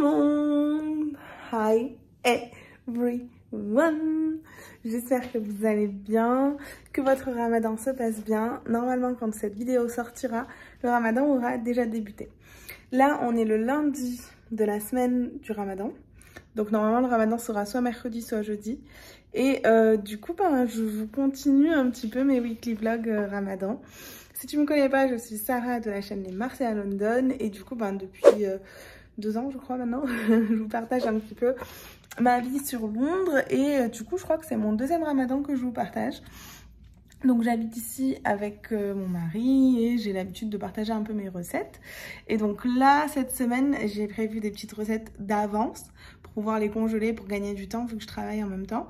monde. Hi everyone. J'espère que vous allez bien, que votre ramadan se passe bien. Normalement, quand cette vidéo sortira, le ramadan aura déjà débuté. Là, on est le lundi de la semaine du ramadan. Donc normalement, le ramadan sera soit mercredi, soit jeudi. Et du coup, je vous continue un petit peu mes weekly vlogs ramadan. Si tu ne me connais pas, je suis Sarah de la chaîne Les Marseillais à London. Et du coup, depuis 2 ans, je crois maintenant, je vous partage un petit peu ma vie sur Londres. Et du coup, je crois que c'est mon deuxième ramadan que je vous partage. Donc j'habite ici avec mon mari et j'ai l'habitude de partager un peu mes recettes. Et donc là, cette semaine, j'ai prévu des petites recettes d'avance pour pouvoir les congeler, pour gagner du temps vu que je travaille en même temps.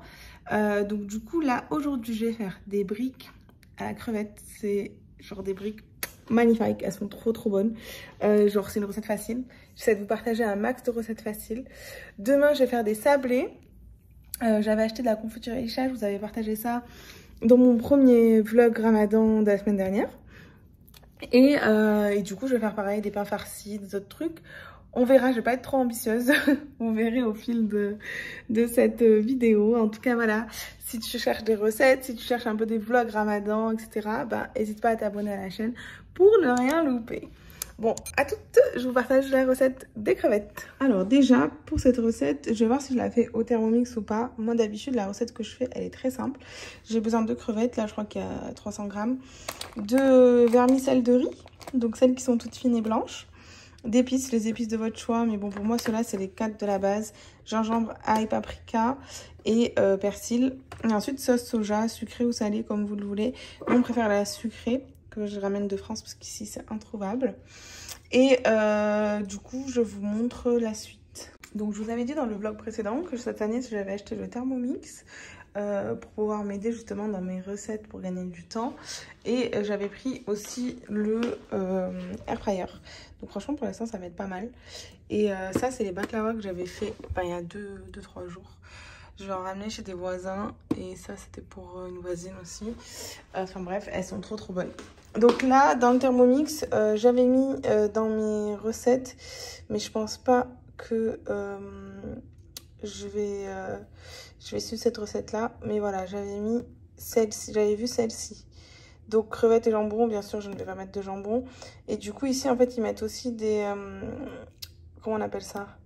Donc du coup, là, aujourd'hui, je vais faire des briques à la crevette. C'est genre des briques magnifiques, elles sont trop bonnes. Genre c'est une recette facile. J'essaie de vous partager un max de recettes faciles. Demain, je vais faire des sablés. J'avais acheté de la confiture Aïcha, je vous avais partagé ça dans mon premier vlog ramadan de la semaine dernière. Et du coup, je vais faire pareil, des pains farcis, des autres trucs. On verra, je vais pas être trop ambitieuse. Vous verrez au fil de cette vidéo. En tout cas, voilà, si tu cherches des recettes, si tu cherches un peu des vlogs ramadan, etc., n'hésite pas à t'abonner à la chaîne pour ne rien louper. Bon, à toutes, je vous partage la recette des crevettes. Alors déjà, pour cette recette, je vais voir si je la fais au Thermomix ou pas. Moi, d'habitude, la recette que je fais, elle est très simple. J'ai besoin de crevettes, là, je crois qu'il y a 300 grammes. De vermicelles de riz, donc celles qui sont toutes fines et blanches. D'épices, les épices de votre choix, mais bon, pour moi, ceux-là, c'est les 4 de la base. Gingembre, ail, paprika et persil. Et ensuite, sauce soja, sucrée ou salée, comme vous le voulez. Moi, on préfère la sucrée, que je ramène de France parce qu'ici c'est introuvable. Et du coup je vous montre la suite. Donc je vous avais dit dans le vlog précédent que cette année j'avais acheté le Thermomix pour pouvoir m'aider justement dans mes recettes pour gagner du temps. Et j'avais pris aussi le air fryer. Donc franchement pour l'instant ça m'aide pas mal. Et ça c'est les baklava que j'avais fait il y a 2-3 jours. Je vais en ramener chez des voisins et ça c'était pour une voisine aussi. Enfin bref, elles sont trop bonnes. Donc là, dans le Thermomix, j'avais mis dans mes recettes, mais je pense pas que je vais suivre cette recette-là. Mais voilà, j'avais mis celle-ci, j'avais vu celle-ci. Donc crevettes et jambon, bien sûr, je ne vais pas mettre de jambon. Et du coup, ici, en fait, ils mettent aussi des... comment on appelle ça ?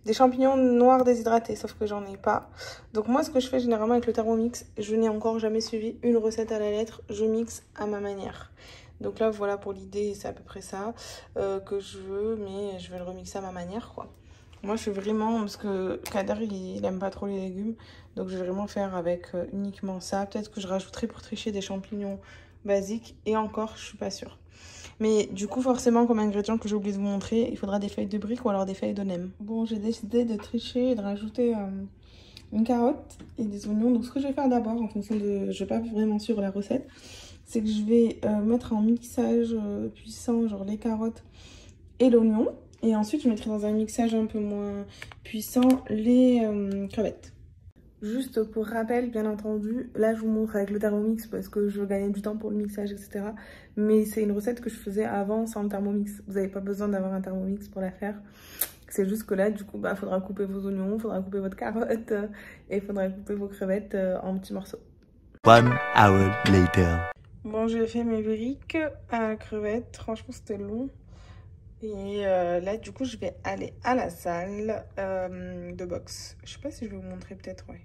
Des champignons noirs déshydratés, sauf que j'en ai pas. Donc moi, ce que je fais généralement avec le Thermomix, je n'ai encore jamais suivi une recette à la lettre. Je mixe à ma manière. Donc là, voilà pour l'idée, c'est à peu près ça que je veux, mais je vais le remixer à ma manière, quoi. Moi, je suis vraiment... Parce que Kader, il aime pas trop les légumes. Donc je vais vraiment faire avec uniquement ça. Peut-être que je rajouterai pour tricher des champignons basiques. Et encore, je suis pas sûre. Mais du coup, forcément, comme ingrédient que j'ai oublié de vous montrer, il faudra des feuilles de briques ou alors des feuilles de nem. Bon, j'ai décidé de tricher et de rajouter une carotte et des oignons. Donc, ce que je vais faire d'abord, en fonction de... Je vais pas vraiment suivre la recette. C'est que je vais mettre en mixage puissant, genre les carottes et l'oignon. Et ensuite, je mettrai dans un mixage un peu moins puissant les crevettes. Juste pour rappel, bien entendu, là je vous montre avec le Thermomix parce que je veux gagner du temps pour le mixage, etc. Mais c'est une recette que je faisais avant sans le Thermomix. Vous n'avez pas besoin d'avoir un Thermomix pour la faire. C'est juste que là, du coup, il faudra couper vos oignons, il faudra couper votre carotte et il faudra couper vos crevettes en petits morceaux. 1 hour later. Bon, j'ai fait mes briques à la crevette. Franchement, c'était long. Et là, du coup, je vais aller à la salle de boxe. Je sais pas si je vais vous montrer, peut-être, ouais.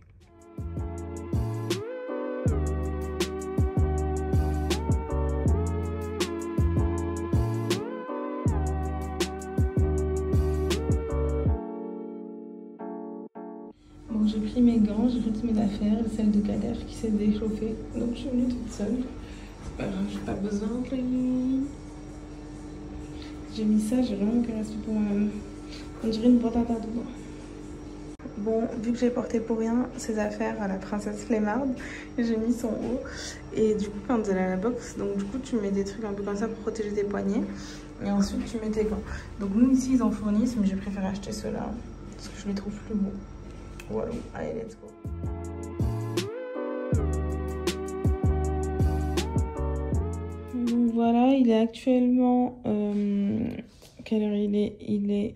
Bon, j'ai pris mes gants, j'ai pris toutes mes affaires, celle de Kader qui s'est déchauffée. Donc, je suis venue toute seule. C'est pas grave, j'ai pas besoin de lui. J'ai mis ça, j'ai vraiment que respect pour moi-même. On dirait une boîte à dedans. Bon, vu que j'ai porté pour rien ses affaires à la princesse Flemmarde, j'ai mis son haut. Et du coup, quand vous allez à la boxe, donc du coup, tu mets des trucs un peu comme ça pour protéger tes poignets. Et ensuite, tu mets tes gants. Donc nous, ici, ils en fournissent, mais j'ai préféré acheter ceux-là. Parce que je les trouve plus beaux. Voilà, allez, let's go. Donc voilà, il est actuellement... quelle heure il est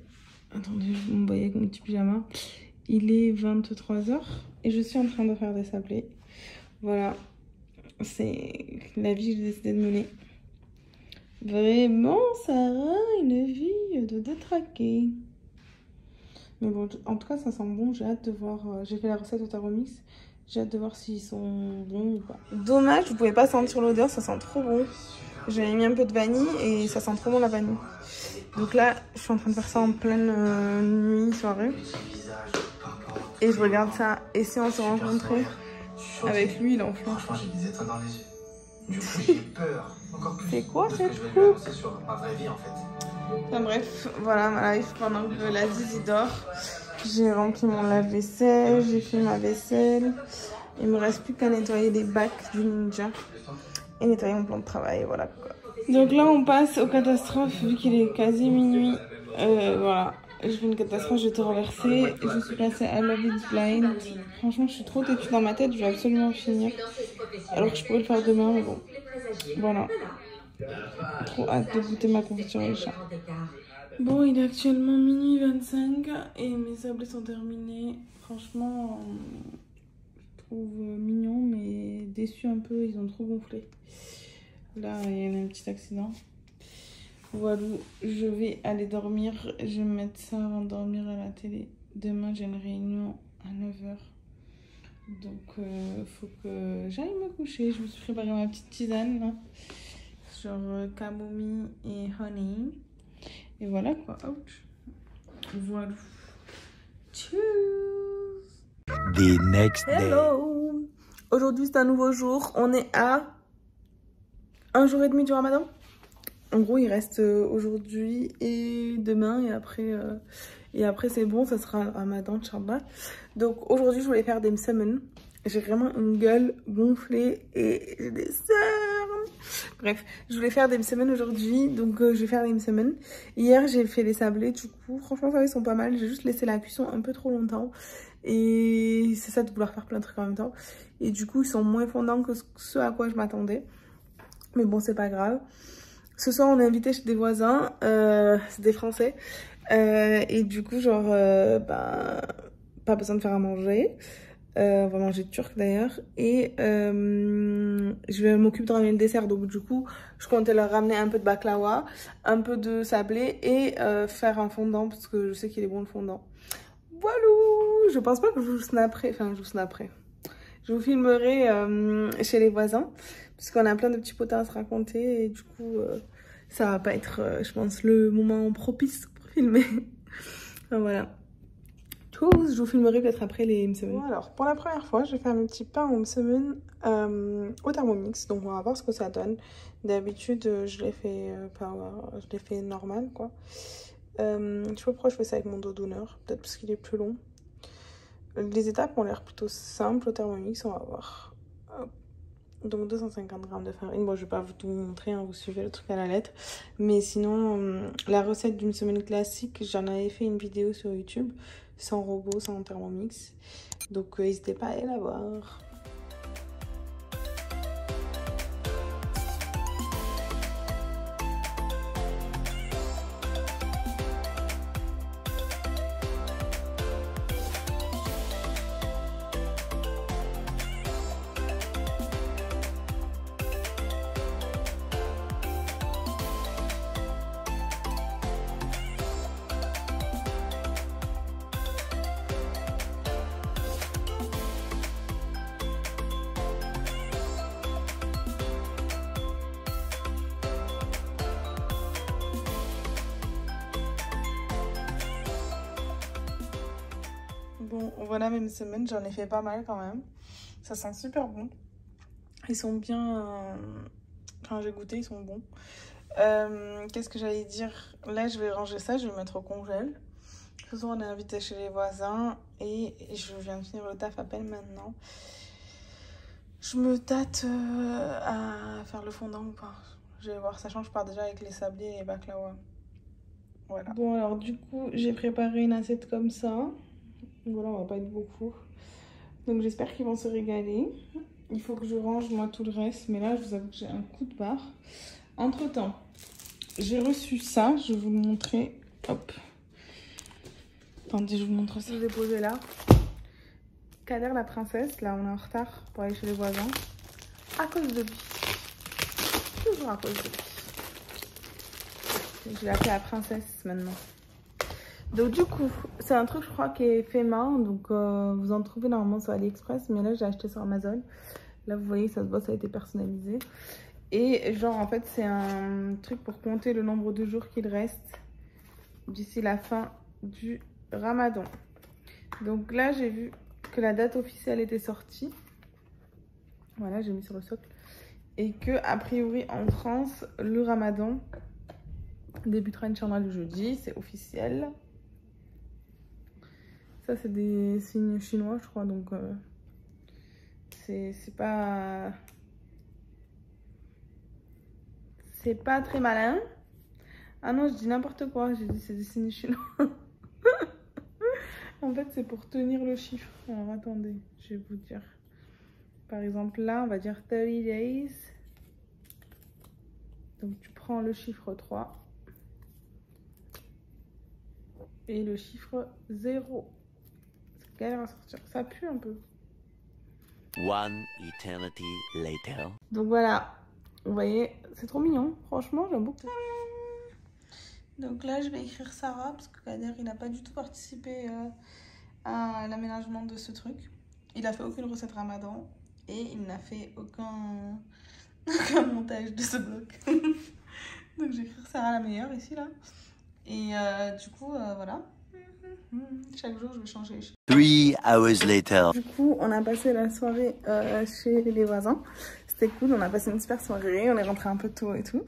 Attendez, je vais m'envoyer avec mon petit pyjama. Il est 23 h et je suis en train de faire des sablés. Voilà, c'est la vie que j'ai décidé de mener. Vraiment, Sarah, une vie de détraquée. Mais bon, en tout cas, ça sent bon. J'ai hâte de voir. J'ai fait la recette au Thermomix. J'ai hâte de voir s'ils sont bons ou pas. Dommage, vous pouvez pas sentir l'odeur, ça sent trop bon. J'ai mis un peu de vanille et ça sent trop bon la vanille. Donc là, je suis en train de faire ça en pleine nuit, soirée. Et je regarde ça. Et si on se rencontrait avec lui, il en flanche. Franchement, j'ai des étoiles dans les yeux. Du coup, j'ai peur. Encore plus. C'est quoi cette coupe? Je vais lancer sur ma vraie vie en fait. Enfin bref, voilà ma life pendant que la Zizi dort. J'ai rempli mon lave-vaisselle, j'ai fait ma vaisselle. Il me reste plus qu'à nettoyer les bacs du ninja et nettoyer mon plan de travail, voilà quoi. Donc là on passe aux catastrophes vu qu'il est quasi minuit. Voilà, je fais une catastrophe, je vais te renverser. Je suis passée à Love Is Blind. Franchement je suis trop têtue dans ma tête, je vais absolument finir. Alors que je pourrais le faire demain mais bon. Voilà. Trop hâte de goûter ma confiture et chat. Bon, il est actuellement minuit 25 et mes sablés sont terminés. Franchement, je trouve mignon mais déçu un peu, ils ont trop gonflé. Là, il y a un petit accident. Voilà, je vais aller dormir. Je vais me mettre ça avant de dormir à la télé. Demain, j'ai une réunion à 9 h. Donc, faut que j'aille me coucher. Je me suis préparé ma petite tisane là. Genre camomille et honey. Et voilà quoi. Ouch. Voilà. Tchuss. The next day. Hello. Aujourd'hui c'est un nouveau jour. On est à 1 jour et demi du Ramadan. En gros il reste aujourd'hui et demain et après c'est bon, ça sera le Ramadan Inch'Allah. Donc aujourd'hui je voulais faire des msemen. J'ai vraiment une gueule gonflée et j'ai des cernes. Bref, je voulais faire des msemen aujourd'hui, donc je vais faire des msemen. Hier, j'ai fait les sablés, du coup, franchement, ça, ils sont pas mal. J'ai juste laissé la cuisson un peu trop longtemps. Et c'est ça de vouloir faire plein de trucs en même temps. Et du coup, ils sont moins fondants que ce à quoi je m'attendais. Mais bon, c'est pas grave. Ce soir, on est invité chez des voisins, c'est des Français. Et du coup, genre, pas besoin de faire à manger. On va manger turc d'ailleurs et je vais m'occuper de ramener le dessert, donc du coup je comptais leur ramener un peu de baklawa, un peu de sablé et faire un fondant parce que je sais qu'il est bon le fondant. Voilà, je pense pas que je vous snapperai, je vous filmerai chez les voisins parce qu'on a plein de petits potins à se raconter et du coup ça va pas être je pense le moment propice pour filmer. Enfin, voilà. Je vous filmerai peut-être après les msemen. Bon, alors pour la première fois je vais faire mes petits pains au msemen au Thermomix, donc on va voir ce que ça donne. D'habitude je les fais normal quoi. Je sais pas pourquoi je fais ça avec mon dos d'honneur, peut-être parce qu'il est plus long. Les étapes ont l'air plutôt simples au Thermomix, on va voir. Hop. Donc 250 g de farine. Bon, je vais pas vous tout montrer, hein, vous suivez le truc à la lettre. Mais sinon, la recette d'une semaine classique, j'en avais fait une vidéo sur YouTube, sans robot, sans Thermomix. Donc n'hésitez pas à aller la voir. Bon, voilà mes semaines, j'en ai fait pas mal quand même. Ça sent super bon. Ils sont bien... Enfin, j'ai goûté, ils sont bons. Qu'est-ce que j'allais dire? Là, je vais ranger ça, je vais mettre au congèle. Ce soir, on est invité chez les voisins et je viens de finir le taf à peine maintenant. Je me tâte à faire le fondant ou pas. Je vais voir, sachant que je pars déjà avec les sablés et les baklawa. Voilà. Bon, alors du coup, j'ai préparé une assiette comme ça. Voilà, on va pas être beaucoup. Donc j'espère qu'ils vont se régaler. Il faut que je range moi tout le reste. Mais là, je vous avoue que j'ai un coup de barre. Entre temps, j'ai reçu ça. Je vais vous le montrer. Hop. Attendez, je vous montre ça. Je vous ai posé là. Kader la princesse, là on est en retard pour aller chez les voisins. À cause de lui. Toujours à cause de lui. Je l'ai appelée la princesse maintenant. Donc du coup, c'est un truc je crois qui est fait main. Donc vous en trouvez normalement sur AliExpress. Mais là j'ai acheté sur Amazon. Là vous voyez, ça se voit, ça a été personnalisé. Et genre en fait c'est un truc pour compter le nombre de jours qu'il reste d'ici la fin du Ramadan. Donc là j'ai vu que la date officielle était sortie. Voilà, j'ai mis sur le socle. Et que a priori en France le Ramadan débutera Inch'Allah le jeudi, c'est officiel. Ça c'est des signes chinois je crois, donc c'est pas très malin. Ah non, je dis n'importe quoi, j'ai dit c'est des signes chinois. En fait c'est pour tenir le chiffre. Alors attendez, je vais vous dire. Par exemple là on va dire 30 days. Donc tu prends le chiffre 3 et le chiffre 0. C'est galère à sortir, ça pue un peu. One eternity later. Donc voilà, vous voyez, c'est trop mignon, franchement j'aime beaucoup. Donc là je vais écrire Sarah parce que Kader il n'a pas du tout participé à l'aménagement de ce truc. Il a fait aucune recette Ramadan et il n'a fait aucun montage de ce bloc. Donc je vais écrire Sarah la meilleure ici là. Et du coup voilà. Chaque jour je vais changer les chiffres. 3 hours later. Du coup on a passé la soirée chez les voisins. C'était cool, on a passé une super soirée, on est rentré un peu tôt et tout.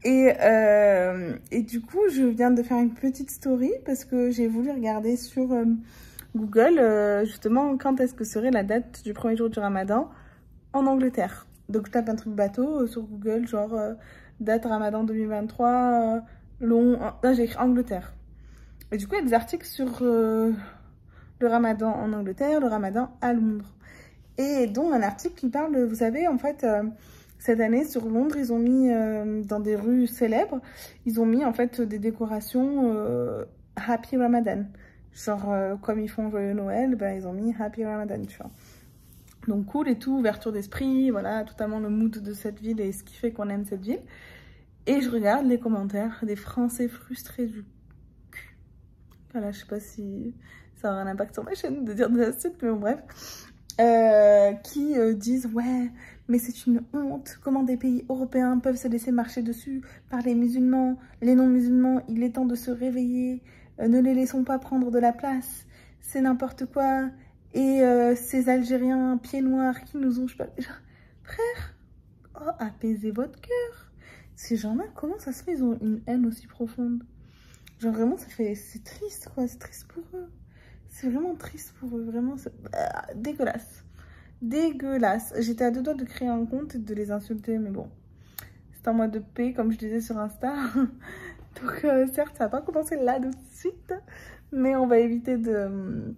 Et du coup je viens de faire une petite story parce que j'ai voulu regarder sur Google justement quand est-ce que serait la date du premier jour du Ramadan en Angleterre. Donc je tape un truc bateau sur Google, genre date Ramadan 2023, là j'ai écrit Angleterre. Et du coup il y a des articles sur le Ramadan en Angleterre, le Ramadan à Londres. Et dont un article qui parle, vous savez, en fait, cette année sur Londres, ils ont mis dans des rues célèbres, ils ont mis en fait des décorations Happy Ramadan. Genre comme ils font Joyeux Noël, ben, ils ont mis Happy Ramadan, tu vois. Donc cool et tout, ouverture d'esprit, voilà, totalement le mood de cette ville et ce qui fait qu'on aime cette ville. Et je regarde les commentaires des Français frustrés du cul. Voilà, je sais pas si ça aura un impact sur ma chaîne de dire des insultes, mais bon bref. Qui disent ouais mais c'est une honte, comment des pays européens peuvent se laisser marcher dessus par les musulmans, les non-musulmans, il est temps de se réveiller, ne les laissons pas prendre de la place, c'est n'importe quoi. Et ces Algériens pieds noirs qui nous ont... Frère, oh, apaisez votre cœur. Ces gens-là, comment ça se fait, ils ont une haine aussi profonde? Genre vraiment, c'est triste quoi, c'est triste pour eux. C'est vraiment triste pour eux, vraiment, c'est dégueulasse. Dégueulasse. J'étais à deux doigts de créer un compte et de les insulter, mais bon. C'est en mode de paix, comme je disais sur Insta. Donc certes, ça n'a pas commencé là de suite, mais on va éviter de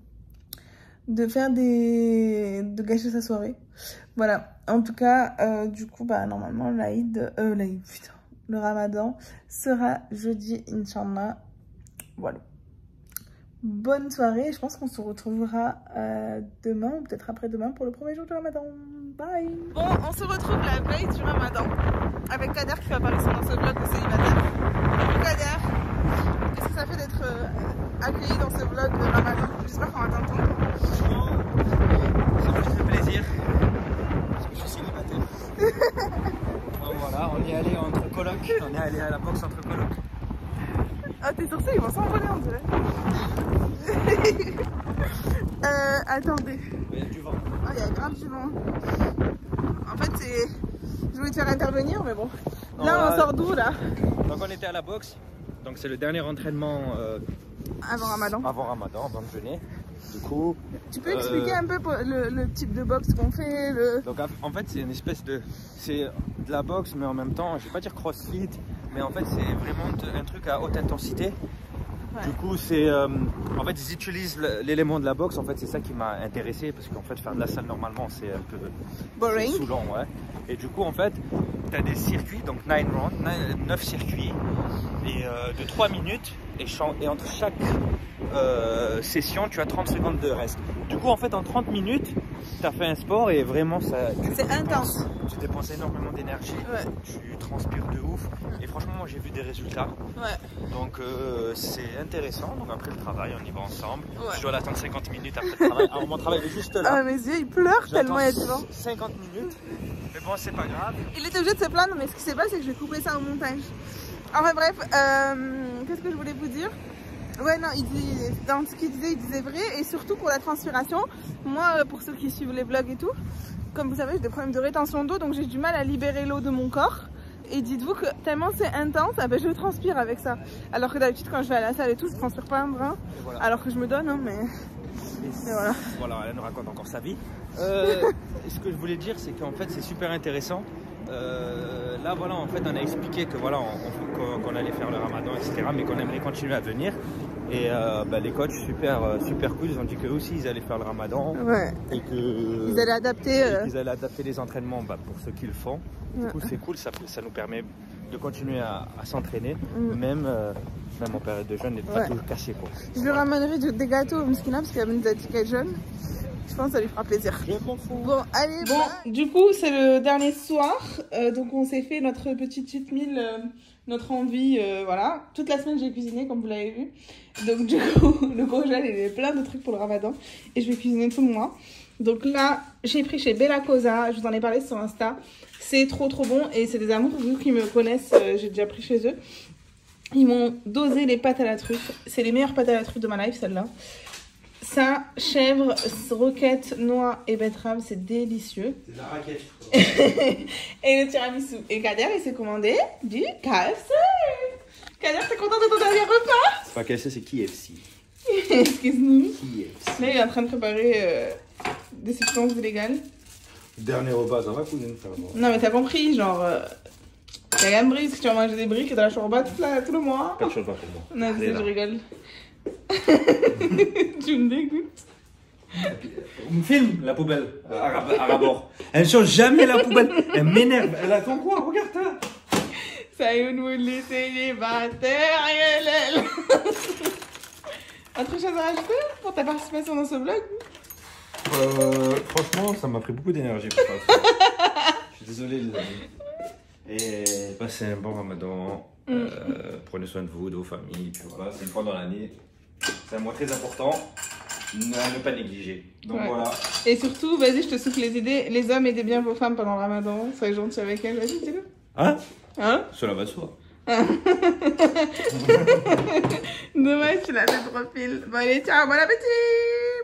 faire de gâcher sa soirée. Voilà. En tout cas, du coup, bah normalement, le Ramadan sera jeudi, Inch'Allah. Voilà. Bonne soirée, je pense qu'on se retrouvera demain ou peut-être après-demain pour le premier jour du Ramadan. Bye. Bon, on se retrouve la veille du Ramadan avec Kader qui fait apparition dans ce vlog de célibataire. Kader, qu'est-ce que ça fait d'être accueilli dans ce vlog de Ramadan? J'espère qu'on va t'entendre. Ça me fait plaisir parce que je suis célibataire. Donc voilà, on y est allé entre colocs, on est allé à la boxe entre colocs. Ah, tes sourcils ils vont s'envoler on dirait. Attendez. Il y a du vent. Oh, il y a grave du vent. En fait, c'est... Je voulais te faire intervenir, mais bon. Non, là, on sort d'où, là? Donc, on était à la boxe. Donc, c'est le dernier entraînement avant Ramadan. Avant Ramadan, avant de jeûner. Du coup... Tu peux expliquer un peu le type de boxe qu'on fait Donc, en fait, c'est une espèce de... C'est de la boxe, mais en même temps, je vais pas dire crossfit, mais en fait, c'est vraiment un truc à haute intensité. Ouais. Du coup, c'est en fait, ils utilisent l'élément de la boxe. En fait, c'est ça qui m'a intéressé parce qu'en fait, faire de la salle normalement, c'est un peu boring, saoulant, ouais. Et du coup, en fait, tu as des circuits, donc 9 circuits, et de 3 minutes. et entre chaque session, tu as 30 secondes de reste. Du coup, en fait, en 30 minutes, tu as fait un sport et vraiment, c'est intense. Tu dépenses énormément d'énergie, ouais. Tu transpires de ouf. Et franchement, moi, j'ai vu des résultats. Ouais. Donc, c'est intéressant. Donc, après le travail, on y va ensemble. Ouais. Je dois l'attendre 50 minutes après le travail. Alors, mon travail est juste là. Ah, mes yeux, ils pleurent tellement il y a du vent. 50 minutes. Mais bon, c'est pas grave. Il était obligé de se plaindre, mais ce qui s'est passé, c'est que je vais couper ça au montage. Enfin bref, qu'est-ce que je voulais vous dire? Ouais, non, dans ce qu'il disait, il disait vrai. Et surtout pour la transpiration, moi, pour ceux qui suivent les vlogs et tout, comme vous savez, j'ai des problèmes de rétention d'eau, donc j'ai du mal à libérer l'eau de mon corps. Et dites-vous que tellement c'est intense, ah ben je transpire avec ça. Alors que d'habitude, quand je vais à la salle et tout, je transpire pas un brin. Voilà. Alors que je me donne, hein, mais voilà. Voilà, elle nous raconte encore sa vie. Ce que je voulais dire, c'est qu'en fait, c'est super intéressant. Là, voilà, en fait, on a expliqué que voilà, qu'on allait faire le ramadan, etc., mais qu'on aimerait continuer à venir. Et les coachs, super cool, ils ont dit qu'eux aussi, ils allaient faire le ramadan. Ouais. Et qu'ils allaient adapter, les entraînements pour ceux qui le font. Du coup, c'est cool, ça nous permet de continuer à s'entraîner, même en période de jeûne, d'être pas toujours cassé, quoi. Je lui ramènerai des gâteaux au Mskina parce qu'il y a des tickets jeunes. Je pense que ça lui fera plaisir. Bon, allez. Bon, du coup, c'est le dernier soir. Donc, on s'est fait notre petite cheat meal, notre envie. Voilà. Toute la semaine, j'ai cuisiné, comme vous l'avez vu. Donc, du coup, le gros gel, il y avait plein de trucs pour le ramadan. Et je vais cuisiner tout le mois. Donc là, j'ai pris chez Bella Cosa. Je vous en ai parlé sur Insta. C'est trop bon. Et c'est des amours, vous qui me connaissent, j'ai déjà pris chez eux. Ils m'ont dosé les pâtes à la truffe. C'est les meilleures pâtes à la truffe de ma life, celle-là. Ça, chèvre, roquette, noix et betterave, c'est délicieux. C'est de la raquette. Et le tiramisu. Et Kader, il s'est commandé du KFC. Kader, t'es content de ton dernier repas? C'est pas KFC, c'est KFC. Excuse-nous. KFC. Là, il est en train de préparer des substances illégales. Dernier repas, ça va, cousine? Non, mais t'as compris, genre... Il y a Gambris, que tu vas manger des briques et de la chorba tout le mois. Pas de chorba pour moi. Non, je rigole. Tu me dégoûtes. On me filme la poubelle à rabord. Elle ne change jamais la poubelle. Elle m'énerve. Elle attend quoi? Regarde-toi. Ça y est, nous les célibataires. Autre chose à rajouter pour ta participation dans ce vlog? Franchement, ça m'a pris beaucoup d'énergie pour ça. Je suis désolé, les amis. Et passez un bon ramadan. Prenez soin de vous, de vos familles. Puis voilà, c'est une fois dans l'année. C'est un mois très important. Ne pas négliger. Donc voilà. Et surtout, vas-y, je te souffle les idées. Les hommes, aidez bien vos femmes pendant le ramadan. Soyez gentils avec elles. Vas-y, dis-le. Hein? Hein? Cela va de soi. Dommage, tu l'as fait trop pile. Bon, allez, ciao, bon appétit.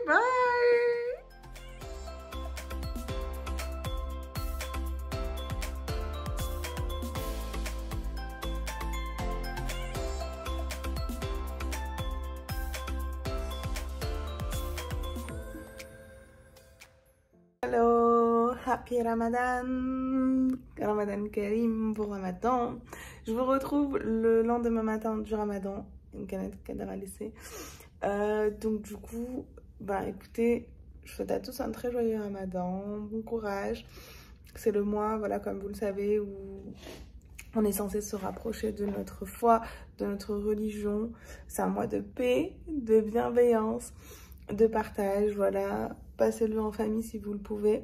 Bye. Hello, happy Ramadan, Ramadan Karim pour Ramadan. Je vous retrouve le lendemain matin du Ramadan, une canette qu'Adar a laissée. Donc du coup, écoutez, je souhaite à tous un très joyeux Ramadan, bon courage. C'est le mois, voilà, comme vous le savez, où on est censé se rapprocher de notre foi, de notre religion. C'est un mois de paix, de bienveillance, de partage, voilà. Passez-le en famille si vous le pouvez.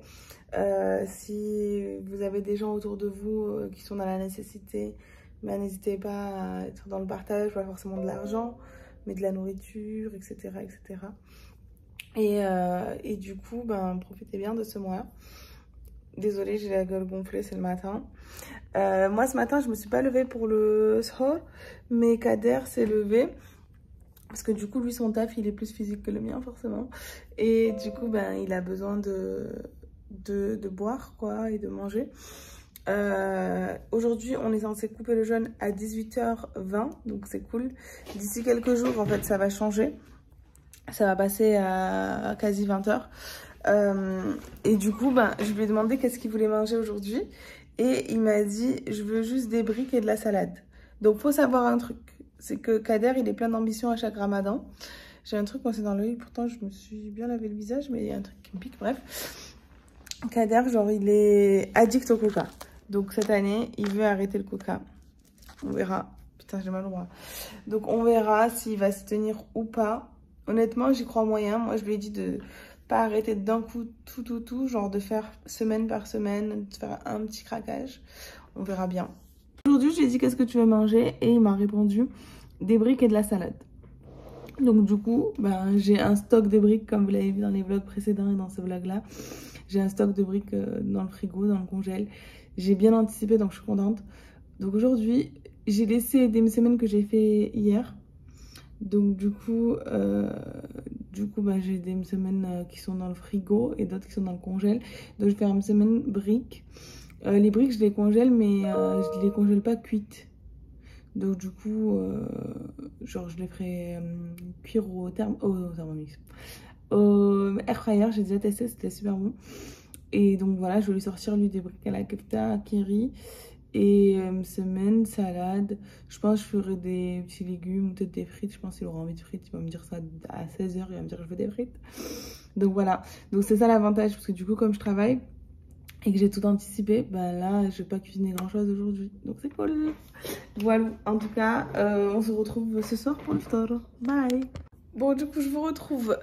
Si vous avez des gens autour de vous qui sont dans la nécessité, n'hésitez pas à être dans le partage, pas forcément de l'argent, mais de la nourriture, etc. etc. Et du coup, profitez bien de ce mois. Désolée, j'ai la gueule gonflée, c'est le matin. Moi, ce matin, je me suis pas levée pour le sahur, mais Kader s'est levé. Parce que du coup, lui, son taf, il est plus physique que le mien, forcément. Et du coup, il a besoin de boire, quoi, et de manger. Aujourd'hui, on est censé couper le jeûne à 18h20, donc c'est cool. D'ici quelques jours, en fait, ça va changer. Ça va passer à quasi 20h. Et du coup, je lui ai demandé qu'est-ce qu'il voulait manger aujourd'hui. Et il m'a dit, je veux juste des briques et de la salade. Donc, faut savoir un truc. C'est que Kader, il est plein d'ambition à chaque ramadan. J'ai un truc coincé dans l'œil, pourtant je me suis bien lavé le visage, mais il y a un truc qui me pique, bref. Kader, genre, il est addict au coca. Donc cette année, il veut arrêter le coca. On verra. Putain, j'ai mal au bras. Donc on verra s'il va se tenir ou pas. Honnêtement, j'y crois moyen. Moi, je lui ai dit de pas arrêter d'un coup tout, genre de faire semaine par semaine, de faire un petit craquage. On verra bien. Aujourd'hui, je lui ai dit qu'est-ce que tu veux manger et il m'a répondu des briques et de la salade. Donc du coup, ben, j'ai un stock de briques comme vous l'avez vu dans les vlogs précédents et dans ce vlog là. J'ai un stock de briques dans le frigo, dans le congèle. J'ai bien anticipé donc je suis contente. Donc aujourd'hui, j'ai laissé des semaines que j'ai fait hier. Donc du coup bah, j'ai des semaines qui sont dans le frigo et d'autres qui sont dans le congèle. Donc je vais faire une semaine briques. Les briques je les congèle mais je les congèle pas cuites. Donc du coup genre je les ferai cuire au Thermomix. Au air fryer, j'ai déjà testé, c'était super bon. Et donc voilà, je vais lui sortir lui des briques à la kefta, kiri. Et semaine, salade. Je pense que je ferai des petits légumes, peut-être des frites. Je pense qu'il aura envie de frites. Il va me dire ça à 16 h, il va me dire je veux des frites. Donc voilà. Donc c'est ça l'avantage. Parce que du coup, comme je travaille et que j'ai tout anticipé, bah là, je vais pas cuisiner grand chose aujourd'hui. Donc c'est cool. Voilà. En tout cas, on se retrouve ce soir pour le ftor. Bye. Bon, du coup, je vous retrouve.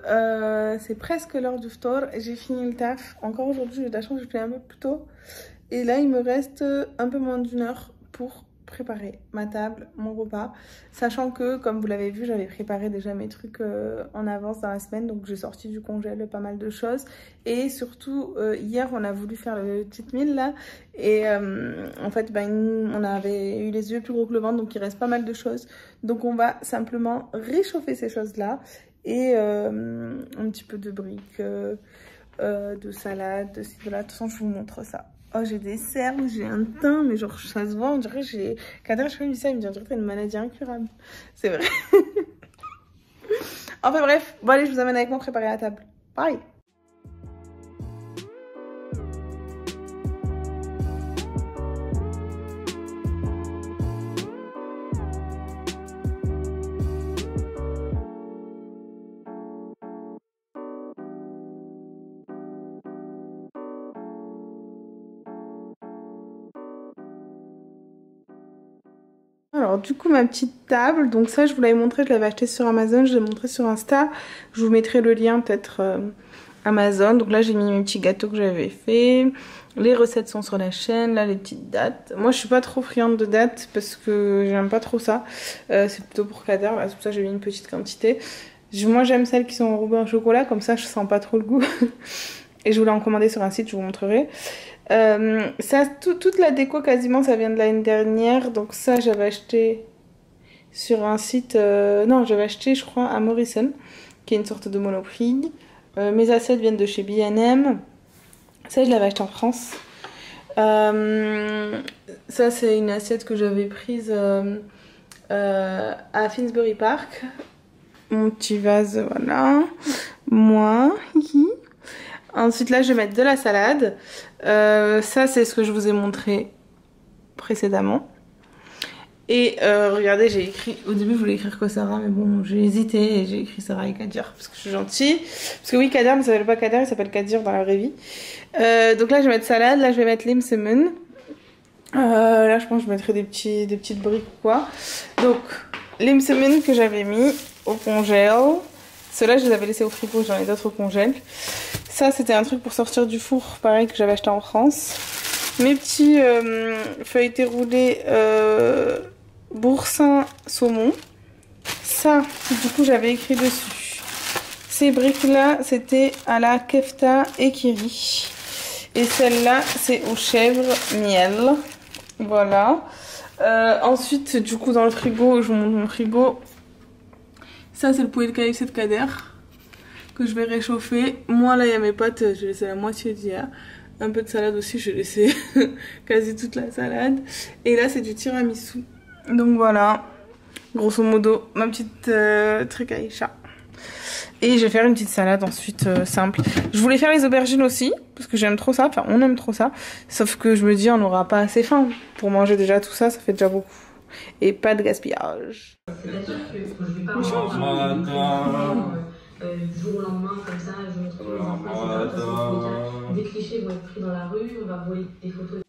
C'est presque l'heure du ftor. J'ai fini le taf. Encore aujourd'hui, j'ai de la chance, je fais un peu plus tôt. Et là, il me reste un peu moins d'une heure pour préparer ma table, mon repas. Sachant que, comme vous l'avez vu, j'avais préparé déjà mes trucs en avance dans la semaine. Donc, j'ai sorti du congèle pas mal de choses. Et surtout, hier, on a voulu faire le cheat meal là. Et en fait, ben, on avait eu les yeux plus gros que le ventre. Donc, il reste pas mal de choses. Donc, on va simplement réchauffer ces choses-là. Et un petit peu de briques, de salade, de ci, de là. De toute façon, je vous montre ça. Oh, j'ai des cernes, j'ai un teint, mais genre ça se voit, on dirait que j'ai... Kader, je fais ça, il me dit on dirait que t'as une maladie incurable. C'est vrai. Enfin bref, bon allez, je vous amène avec moi préparer la table. Bye. Alors du coup ma petite table, donc ça je vous l'avais montré, je l'avais acheté sur Amazon, je l'ai montré sur Insta. Je vous mettrai le lien peut-être Amazon. Donc là j'ai mis mes petits gâteaux que j'avais fait. Les recettes sont sur la chaîne, là les petites dates. Moi je suis pas trop friande de dates parce que j'aime pas trop ça. C'est plutôt pour Kader, c'est pour ça que j'ai mis une petite quantité. Moi j'aime celles qui sont enrobées en chocolat, comme ça je sens pas trop le goût. Et je voulais en commander sur un site, je vous montrerai. Ça, toute la déco quasiment ça vient de l'année dernière. Donc ça j'avais acheté sur un site, non j'avais acheté je crois à Morrison, qui est une sorte de Monoprix. Mes assiettes viennent de chez B&M. Ça je l'avais acheté en France. Ça c'est une assiette que j'avais prise à Finsbury Park. Mon petit vase, voilà. Moi, hihi. Ensuite là je vais mettre de la salade. Ça c'est ce que je vous ai montré précédemment. Et regardez, j'ai écrit, au début je voulais écrire Kosara mais bon j'ai hésité et j'ai écrit Sarah et Kadir parce que je suis gentille. Parce que oui, Kadir ne s'appelle pas Kadir, il s'appelle Kadir dans la vraie vie. Donc là je vais mettre salade, là je vais mettre limsemen. Là je pense que je mettrai des petites briques ou quoi. Donc limsemen que j'avais mis au congèle. Ceux-là je les avais laissés au frigo, j'en ai d'autres au congèle. Ça c'était un truc pour sortir du four, pareil que j'avais acheté en France. Mes petits feuilletés roulés boursin saumon. Ça du coup j'avais écrit dessus. Ces briques là c'était à la kefta et kiri. Et celle-là c'est aux chèvres miel. Voilà. Ensuite du coup dans le frigo, je vous montre mon frigo. Ça c'est le poulet de KFC de Kader que je vais réchauffer. Moi là il y a mes pâtes, j'ai laissé la moitié d'hier. Un peu de salade aussi, j'ai laissé quasi toute la salade. Et là c'est du tiramisu. Donc voilà, grosso modo ma petite truc Aïcha. Et je vais faire une petite salade ensuite simple. Je voulais faire les aubergines aussi parce que j'aime trop ça, enfin on aime trop ça. Sauf que je me dis on n'aura pas assez faim pour manger déjà tout ça, ça fait déjà beaucoup. Et pas de gaspillage. Du jour au lendemain, comme ça, je me retrouve aux enfants, etc. Des clichés vont être pris dans la rue, on va voler des photos.